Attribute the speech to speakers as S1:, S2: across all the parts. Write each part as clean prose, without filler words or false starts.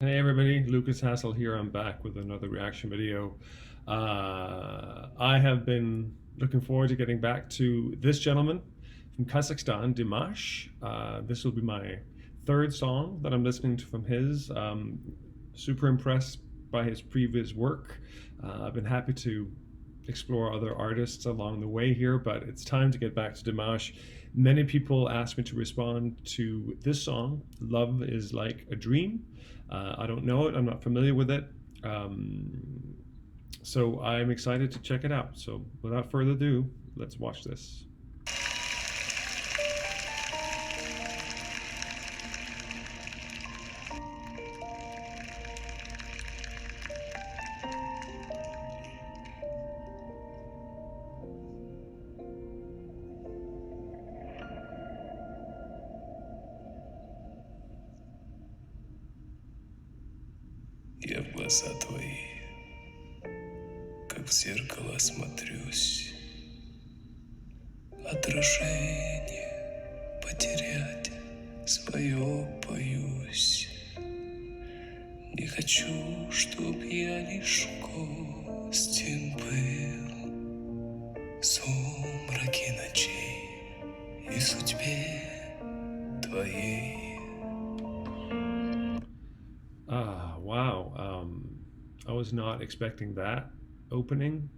S1: Hey everybody, Lucas Hassel here. I'm back with another reaction video. I have been looking forward to getting back to this gentleman from Kazakhstan, Dimash. This will be my third song that I'm listening to from his. Super impressed by his previous work. I've been happy to explore other artists along the way here, but it's time to get back to Dimash. Many people asked me to respond to this song, Love is Like a Dream. I don't know it, I'm not familiar with it. So I'm excited to check it out. So without further ado, let's watch this.
S2: Я в глаза твои, как в зеркало смотрюсь. Отражение потерять свое боюсь. Не хочу, чтоб я лишь гостем был в сумраке ночей и судьбе твоей.
S1: Wow. I was not expecting that opening.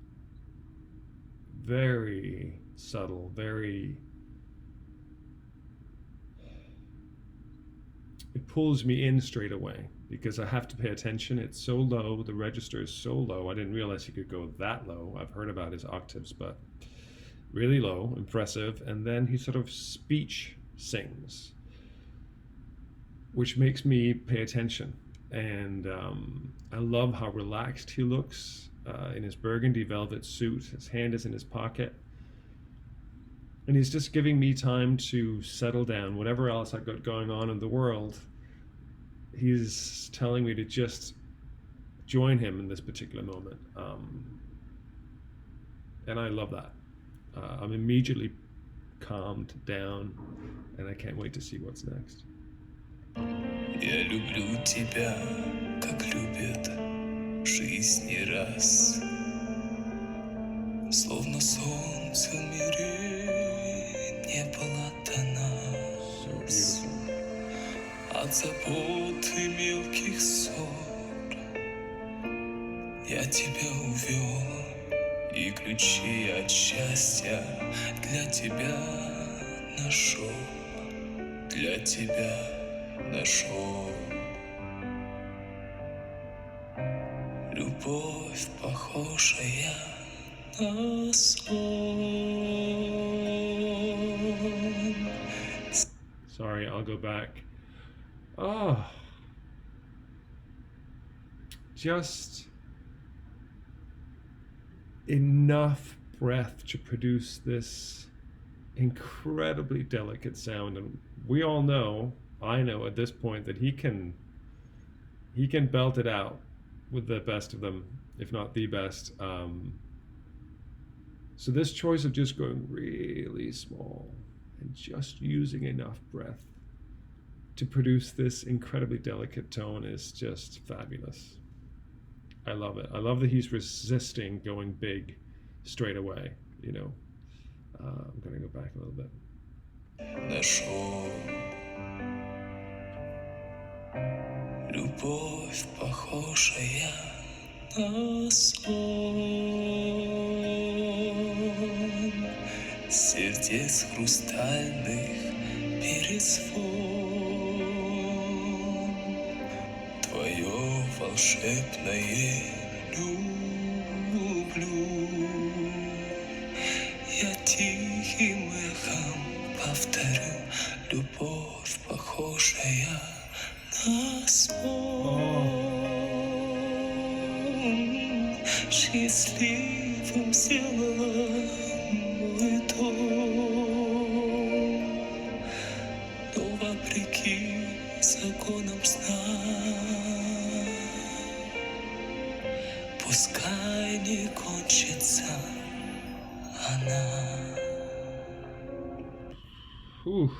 S1: Very subtle, very. It pulls me in straight away because I have to pay attention. It's so low, the register is so low. I didn't realize he could go that low. I've heard about his octaves, but really low, impressive. And then he sort of speech sings, which makes me pay attention. And I love how relaxed he looks in his burgundy velvet suit. His hand is in his pocket. And he's just giving me time to settle down. Whatever else I've got going on in the world, he's telling me to just join him in this particular moment. And I love that. I'm immediately calmed down, and I can't wait to see what's next.
S2: Я люблю тебя, как любят в жизни раз. Словно солнце в мире не было до
S1: So
S2: нас.
S1: beautiful.
S2: От забот и мелких ссор я тебя увел, и ключи от счастья для тебя нашел, для тебя нашел. Любовь, похожая на сон.
S1: Sorry, I'll go back. Oh, just enough breath to produce this incredibly delicate sound. And we all know, I know at this point, that he can belt it out with the best of them, if not the best. So this choice of just going really small and just using enough breath to produce this incredibly delicate tone is just fabulous. I love it. I love that he's resisting going big straight away. I'm going to go back a little bit.
S2: Нашел. Любовь, похожая на сон. Сердец хрустальных перезвон. Твое волшебное люблю. Я тихим эхом повторю. Любовь, похожая на сон. Счастливым сделала мой дом. Но вопреки законам сна, пускай не кончится она.
S1: Whew.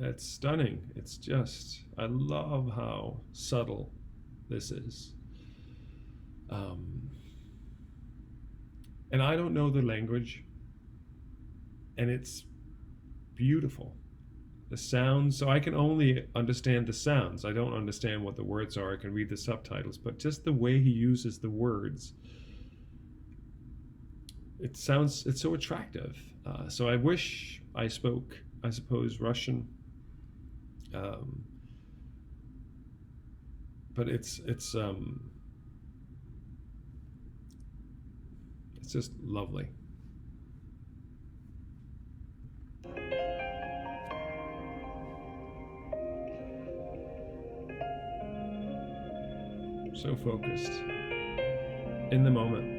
S1: It's stunning. It's just, I love how subtle this is. And I don't know the language, and it's beautiful. The sounds, so I can only understand the sounds. I don't understand what the words are. I can read the subtitles, but just the way he uses the words, it's so attractive. So I wish I spoke, I suppose, Russian. But it's just lovely. So focused. In the moment.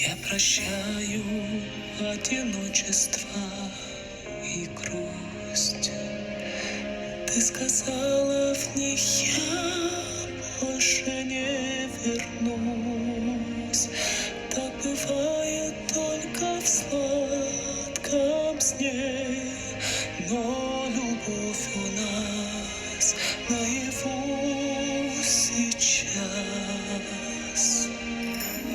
S2: Я прощаю одиночество и грусть. Ты сказала в них, я больше не вернусь. Так бывает только в сладком сне, но любовь у нас наяву сейчас.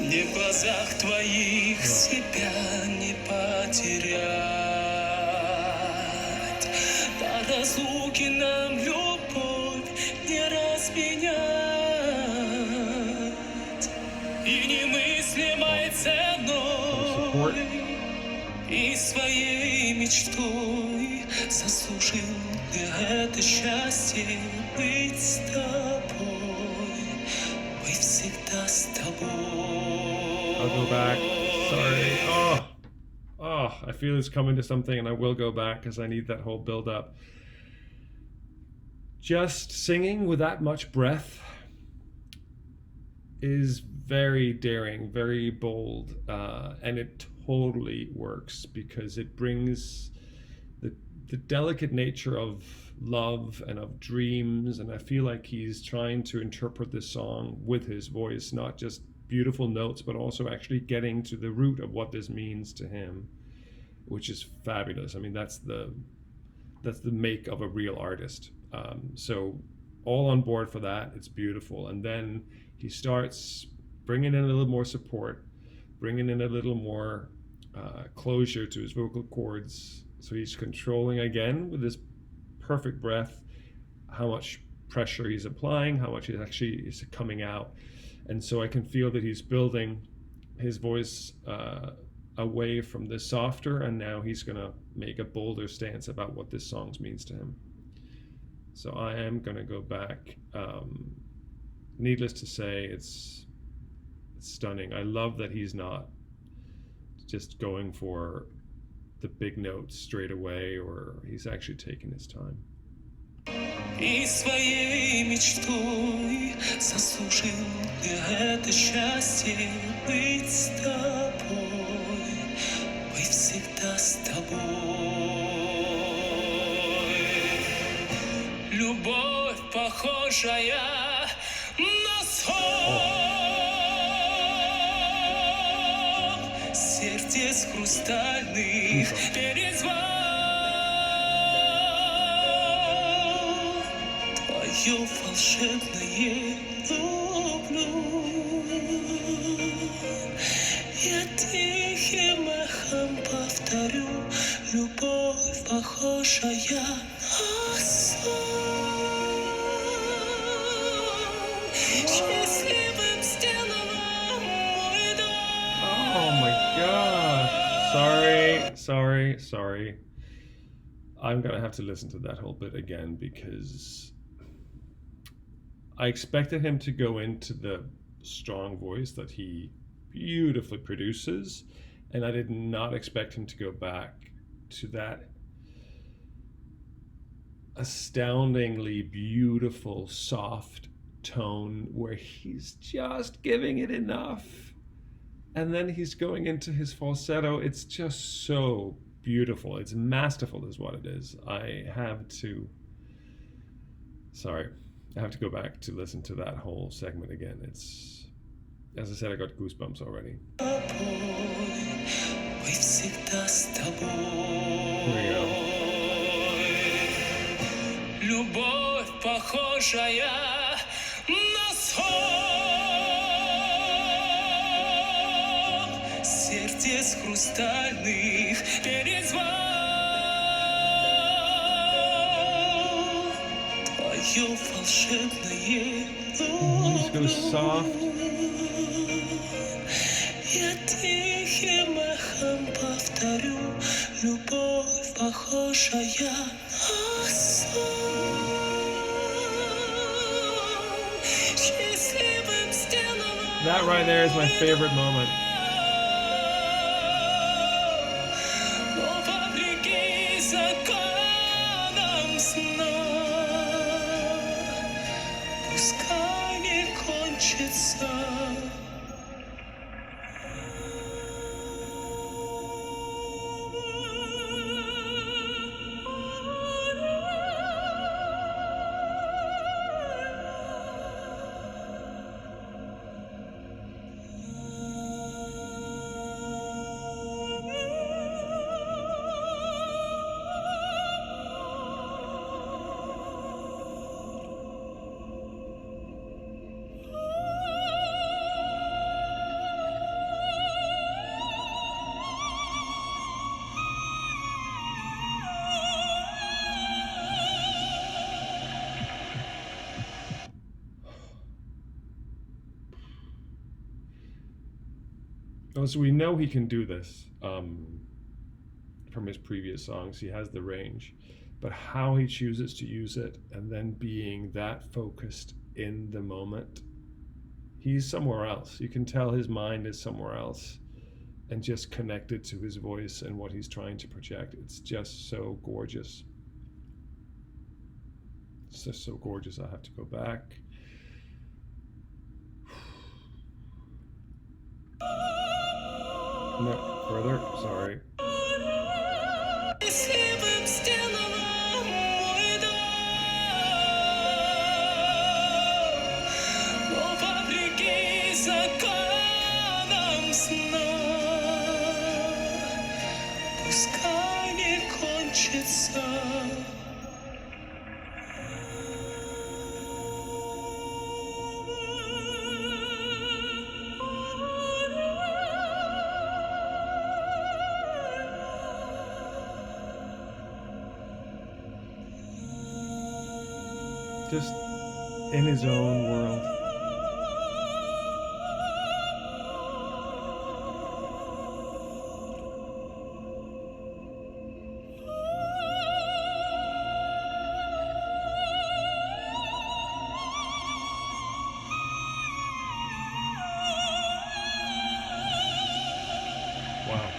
S2: Не в глазах твоих себя не потерять. До разлуки нам любовь не разменять. И немыслимой ценой, и своей мечтой заслужил я это счастье быть с тобой, быть всегда с тобой.
S1: I'll go back. Sorry. Oh, I feel it's coming to something, and I will go back because I need that whole build up. Just singing with that much breath is very daring, very bold, and it totally works because it brings the delicate nature of love and of dreams, and I feel like he's trying to interpret this song with his voice, not just beautiful notes, but also actually getting to the root of what this means to him, which is fabulous. I mean, that's the make of a real artist. So all on board for that. It's beautiful. And then he starts bringing in a little more support, bringing in a little more closure to his vocal cords. So he's controlling again with this perfect breath how much pressure he's applying, how much it actually is coming out. And so I can feel that he's building his voice away from the softer, and now he's going to make a bolder stance about what this song means to him. So I am going to go back. Needless to say, it's stunning. I love that he's not just going for the big notes straight away, or he's actually taking his time.
S2: И своей мечтой заслужил я это счастье быть с тобой, быть всегда с тобой. Любовь, похожая на сон, сердец хрустальных перезвон. Твое волшебное люблю. Я тихим эхом повторю, любовь похожая на сон. Счастливым сделала мой дом.
S1: Oh my god. Sorry. I'm gonna have to listen to that whole bit again because I expected him to go into the strong voice that he beautifully produces, and I did not expect him to go back to that astoundingly beautiful, soft tone where he's just giving it enough. And then he's going into his falsetto. It's just so beautiful. It's masterful is what it is. I have to go back to listen to that whole segment again. It's, as I said, I got goosebumps already. Here we go.
S2: Любовь, похожая на сон сердец хрустальных перезвон. Твое волшебное
S1: Just go soft.
S2: Я тихим эхом повторю, любовь, похожая на сон. Счастливым сделала.
S1: That right there is my favorite moment.
S2: Но вопреки законам сна, пускай не кончится.
S1: Oh, so we know he can do this from his previous songs. He has the range, but how he chooses to use it and then being that focused in the moment, he's somewhere else. You can tell his mind is somewhere else and just connected to his voice and what he's trying to project. It's just so gorgeous. It's just so gorgeous. I have to go back. No, further, sorry.
S2: Счастливым сделала мой дом, но вопреки законам сна, пускай не кончится.
S1: Just in his own world. Wow.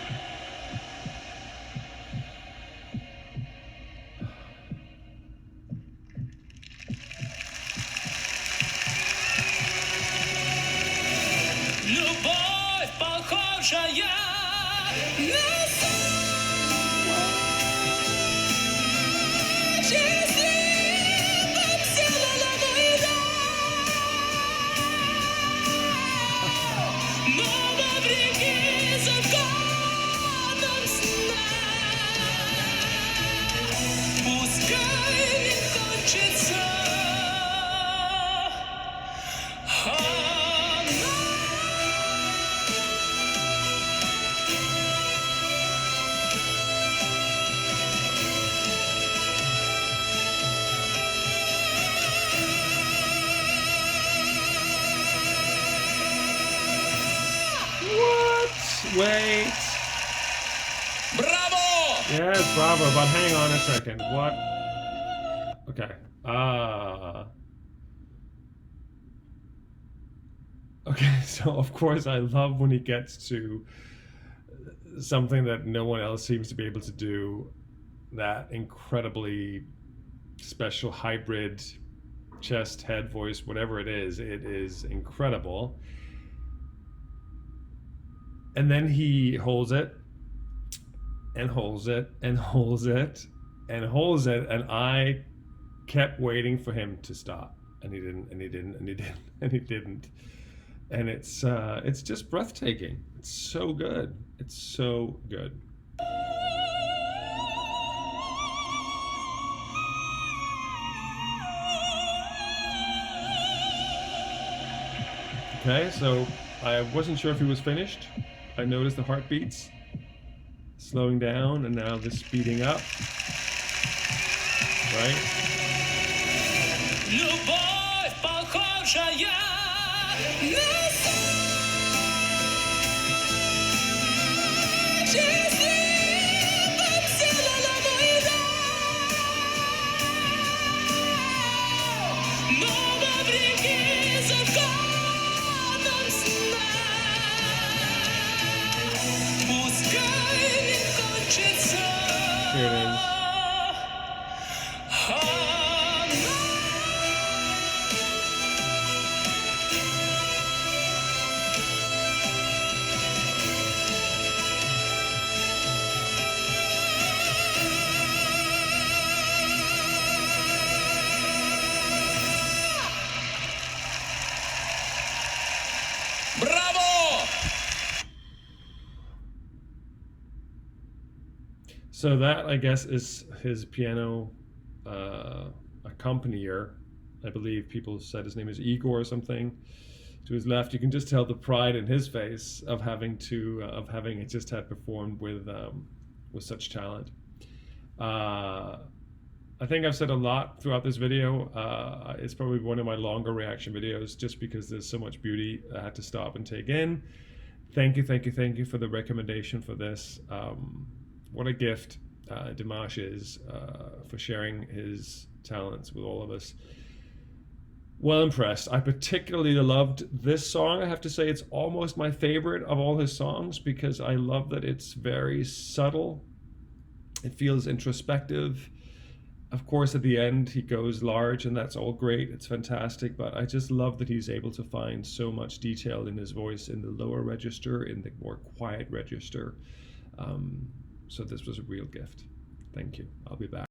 S2: Любовь, похожая на сон, счастливым сделала мой дом, но вопреки законам сна, пускай не кончится.
S1: Wait.
S2: Bravo!
S1: Yes, bravo, but hang on a second. What? Okay. Okay, so of course I love when he gets to something that no one else seems to be able to do, that incredibly special hybrid chest, head, voice, whatever it is incredible. And then he holds it and holds it and holds it and holds it, and I kept waiting for him to stop, and he didn't, and he didn't, and he didn't, and he didn't. And it's just breathtaking. It's so good. It's so good. Okay, so I wasn't sure if he was finished. I noticed the heartbeats slowing down and now the speeding up. Right?
S2: Любовь похожая на счастливом целом война. Но вопреки законам сна пускай не кончится.
S1: Here it is.
S2: Браво!
S1: So that, I guess, is his piano accompanier. I believe people said his name is Igor or something. To his left, you can just tell the pride in his face of having it just had performed with such talent. I think I've said a lot throughout this video. It's probably one of my longer reaction videos just because there's so much beauty I had to stop and take in. Thank you for the recommendation for this. What a gift Dimash is for sharing his talents with all of us. Well impressed. I particularly loved this song. I have to say it's almost my favorite of all his songs because I love that it's very subtle. It feels introspective. Of course, at the end, he goes large, and that's all great. It's fantastic, but I just love that he's able to find so much detail in his voice in the lower register, in the more quiet register. So this was a real gift. Thank you. I'll be back.